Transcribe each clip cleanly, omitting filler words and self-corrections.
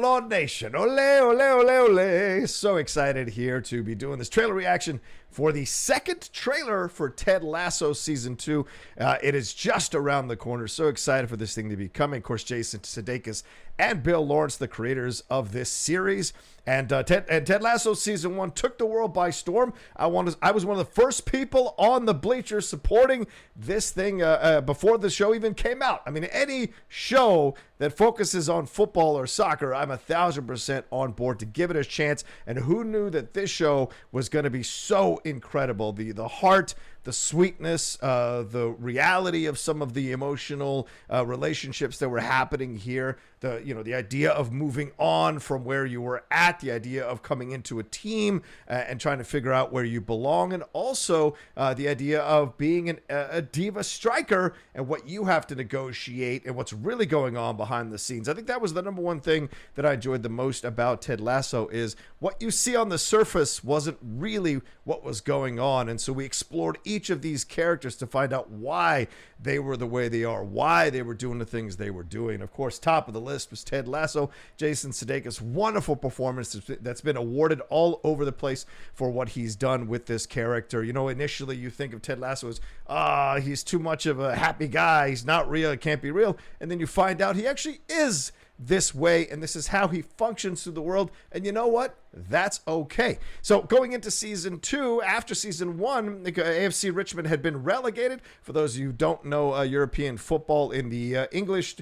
Outlaw Nation. Ole, ole, ole, ole. So excited here to be doing this trailer reaction for the second trailer for Ted Lasso Season 2. It is just around the corner. So excited for this thing to be coming. Of course, Jason Sudeikis and Bill Lawrence, the creators of this series. And Ted Lasso Season 1 took the world by storm. I was one of the first people on the bleachers supporting this thing before the show even came out. I mean, any show that focuses on football or soccer, I'm 1,000% on board to give it a chance. And who knew that this show was going to be so incredible? The heart, the sweetness, the reality of some of the emotional relationships that were happening here. The idea of moving on from where you were at, the idea of coming into a team and trying to figure out where you belong, and also the idea of being a diva striker and what you have to negotiate and what's really going on behind the scenes. I think that was the number one thing that I enjoyed the most about Ted Lasso, is what you see on the surface wasn't really what was going on. And so we explored each of these characters to find out why they were the way they are, why they were doing the things they were doing. Of course, top of the list was Ted Lasso, Jason Sudeikis. Wonderful performance that's been awarded all over the place for what he's done with this character. You know, initially you think of Ted Lasso as, he's too much of a happy guy, he's not real, it can't be real. And then you find out he actually is this way, and this is how he functions through the world. And you know what? That's okay. So going into Season 2, after Season 1, AFC Richmond had been relegated. For those of you who don't know European football, in the English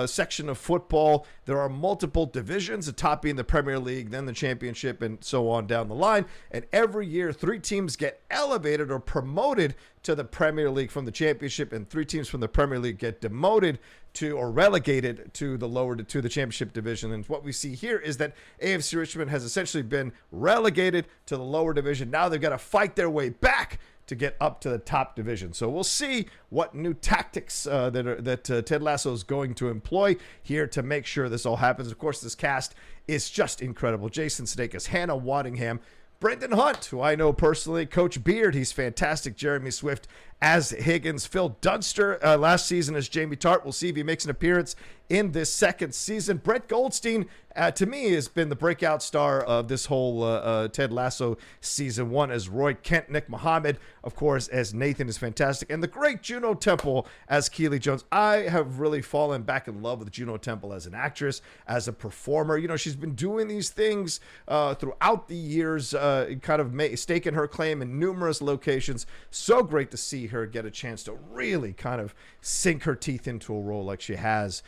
section of football, there are multiple divisions, the top being the Premier League, then the Championship, and so on down the line. And every year, 3 teams get elevated or promoted to the Premier League from the Championship, and 3 teams from the Premier League get demoted to or relegated to the Championship division. And what we see here is that AFC Richmond has essentially been relegated to the lower division. Now they've got to fight their way back to get up to the top division. So we'll see what new tactics that Ted Lasso is going to employ here to make sure this all happens. Of course, this cast is just incredible. Jason Sudeikis, Hannah Waddingham, Brendan Hunt, who I know personally, Coach Beard, he's fantastic, Jeremy Swift as Higgins, Phil Dunster last season as Jamie Tart. We'll see if he makes an appearance in this second season. Brett Goldstein, to me, has been the breakout star of this whole Ted Lasso Season 1 as Roy Kent. Nick Mohammed, of course, as Nathan is fantastic. And the great Juno Temple as Keely Jones. I have really fallen back in love with Juno Temple as an actress, as a performer. You know, she's been doing these things throughout the years, kind of staking her claim in numerous locations. So great to see her get a chance to really kind of sink her teeth into a role like she has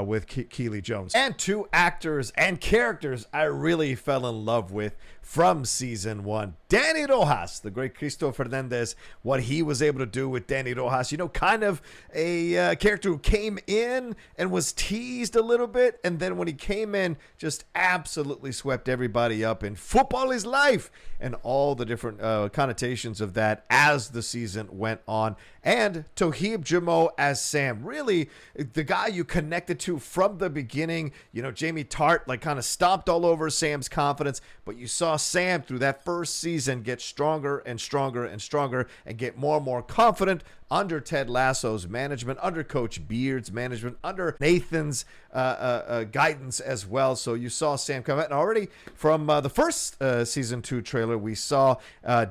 with Keely Jones. And 2 actors and characters I really fell in love with from Season 1. Danny Rojas, the great Cristo Fernandez, what he was able to do with Danny Rojas. You know, kind of a character who came in and was teased a little bit, and then when he came in, just absolutely swept everybody up. And football is life, and all the different connotations of that as the season went on. And Toheeb Jimoh as Sam, really the guy you connected to from the beginning. You know, Jamie Tart like kind of stomped all over Sam's confidence, but you saw Sam through that first season get stronger and stronger and stronger and get more and more confident under Ted Lasso's management, under Coach Beard's management, under Nathan's guidance as well. So you saw Sam come out, and already from the first Season 2 trailer, we saw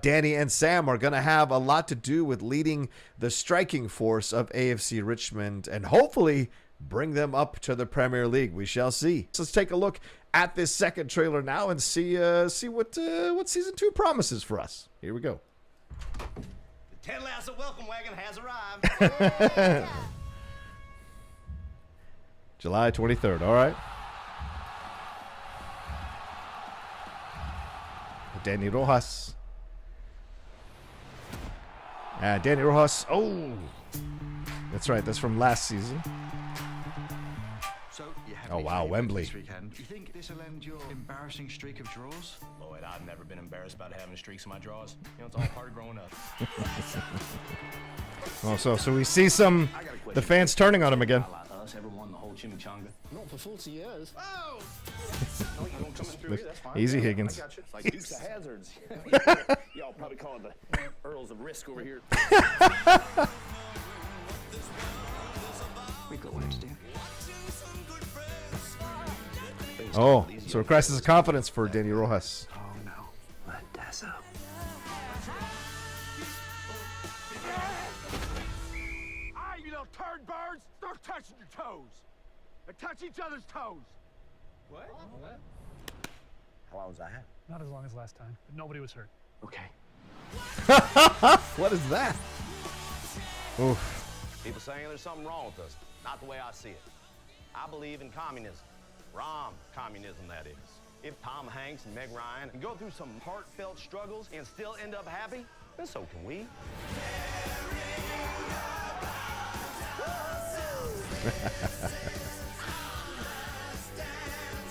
Danny and Sam are going to have a lot to do with leading the striking force of AFC Richmond and hopefully bring them up to the Premier League. We shall see. So let's take a look at this second trailer now and see what Season 2 promises for us. Here we go. The Ted Lasso welcome wagon has arrived. July 23rd. All right. Danny Rojas. Danny Rojas. Oh, that's right. That's from last season. So you have Oh, wow, Wembley. this weekend. You think this will end your embarrassing streak of draws? Lloyd, I've never been embarrassed about having streaks in my drawers. You know, it's all part of growing up. Oh, so we see the fans turning on him again. Like us, ever won the whole chimichanga? Not for 40 years. Oh! No, you don't come through here, that's fine. Easy, Yeah, Higgins. I got you. It's like Dukes of Hazards. Y'all probably call it the Earls of Risk over here. We've got work to do. Oh, so a crisis of confidence for Danny Rojas. Oh no. Let Tasso. Hey, you little turd birds! Start touching your toes! And touch each other's toes! What? How long was I have? Not as long as last time, but nobody was hurt. Okay. What is that? Oof. People saying there's something wrong with us. Not the way I see it. I believe in communism. Rom communism, that is. If Tom Hanks and Meg Ryan can go through some heartfelt struggles and still end up happy, then so can we.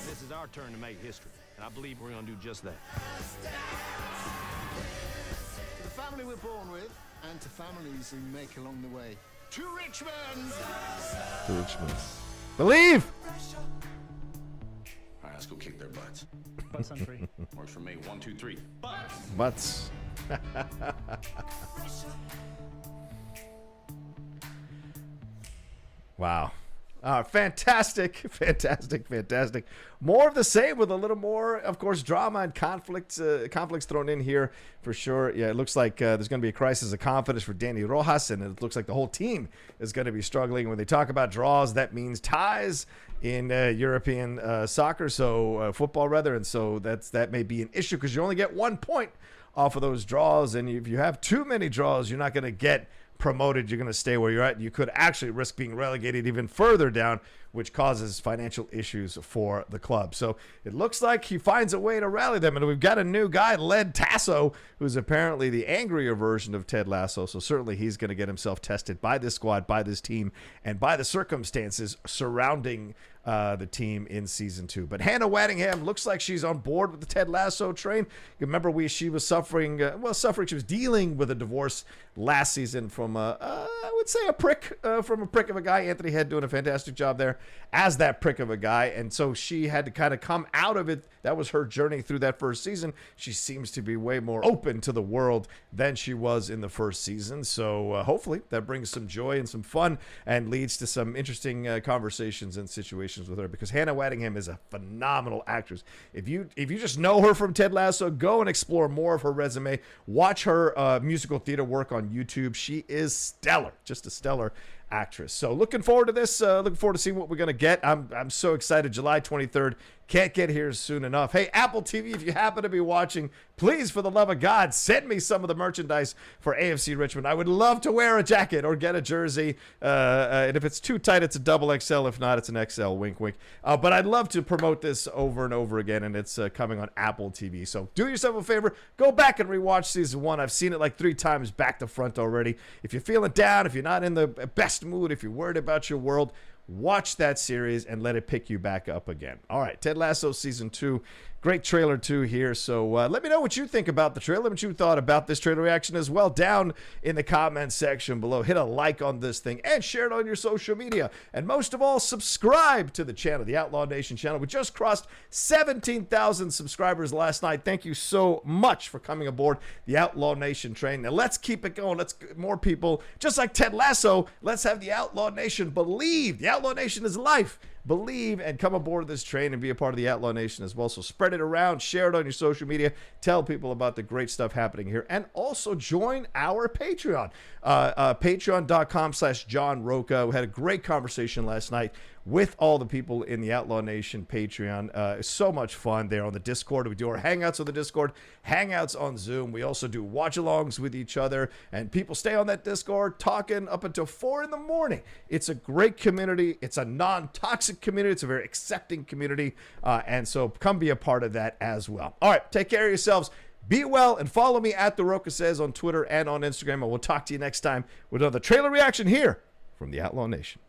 This is our turn to make history, and I believe we're going to do just that. To the family we're born with, and to families we make along the way. To Richmond! To Richmond. Believe! All right, let's go kick their butts. Butts on three. Works for me. 1, 2, 3. Butts. Wow. Fantastic. More of the same with a little more, of course, drama and conflicts thrown in here for sure. Yeah, it looks like there's going to be a crisis of confidence for Danny Rojas, and it looks like the whole team is going to be struggling. When they talk about draws, that means ties in European soccer, so football rather, and so that may be an issue because you only get 1 point off of those draws, and if you have too many draws, you're not going to get promoted. You're going to stay where you're at. You could actually risk being relegated even further down, which causes financial issues for the club. So it looks like he finds a way to rally them. And we've got a new guy, Ted Lasso, who's apparently the angrier version of Ted Lasso. So certainly he's going to get himself tested by this squad, by this team, and by the circumstances surrounding the team in season 2. But Hannah Waddingham looks like she's on board with the Ted Lasso train. Remember, she was suffering. She was dealing with a divorce last season from I would say a prick of a guy. Anthony Head doing a fantastic job there as that prick of a guy, and so she had to kind of come out of it. That was her journey through that first season. She seems to be way more open to the world than she was in the first season. So hopefully that brings some joy and some fun and leads to some interesting conversations and situations with her, because Hannah Waddingham is a phenomenal actress. If you just know her from Ted Lasso, go and explore more of her resume. Watch her musical theater work on YouTube. She is stellar, just a stellar actress. So looking forward to this. Looking forward to seeing what we're going to get. I'm so excited. July 23rd. Can't get here soon enough. Hey, Apple TV, if you happen to be watching, please, for the love of God, send me some of the merchandise for AFC Richmond. I would love to wear a jacket or get a jersey. And if it's too tight, it's a double XL. If not, it's an XL. Wink, wink. But I'd love to promote this over and over again, and it's coming on Apple TV. So do yourself a favor. Go back and rewatch season 1. I've seen it like 3 times back to front already. If you're feeling down, if you're not in the best mood, if you're worried about your world, watch that series and let it pick you back up again. All right, Ted Lasso season 2. Great trailer too here. So let me know what you think about the trailer, what you thought about this trailer reaction as well down in the comments section below. Hit a like on this thing and share it on your social media. And most of all, subscribe to the channel, the Outlaw Nation channel. We just crossed 17,000 subscribers last night. Thank you so much for coming aboard the Outlaw Nation train. Now let's keep it going. Let's get more people, just like Ted Lasso. Let's have the Outlaw Nation believe. The Outlaw Nation is life. Believe and come aboard this train and be a part of the Outlaw Nation as well. So spread it around, share it on your social media, tell people about the great stuff happening here, and also join our Patreon. Patreon.com/John Rocha. We had a great conversation last night with all the people in the Outlaw Nation Patreon. So much fun there on the Discord. We do our hangouts on the Discord, hangouts on Zoom. We also do watch-alongs with each other, and people stay on that Discord talking up until 4 in the morning. It's a great community. It's a non-toxic community. It's a very accepting community, and so come be a part of that as well. All right, take care of yourselves. Be well, and follow me at The Rocha Says on Twitter and on Instagram, and we'll talk to you next time with another trailer reaction here from the Outlaw Nation.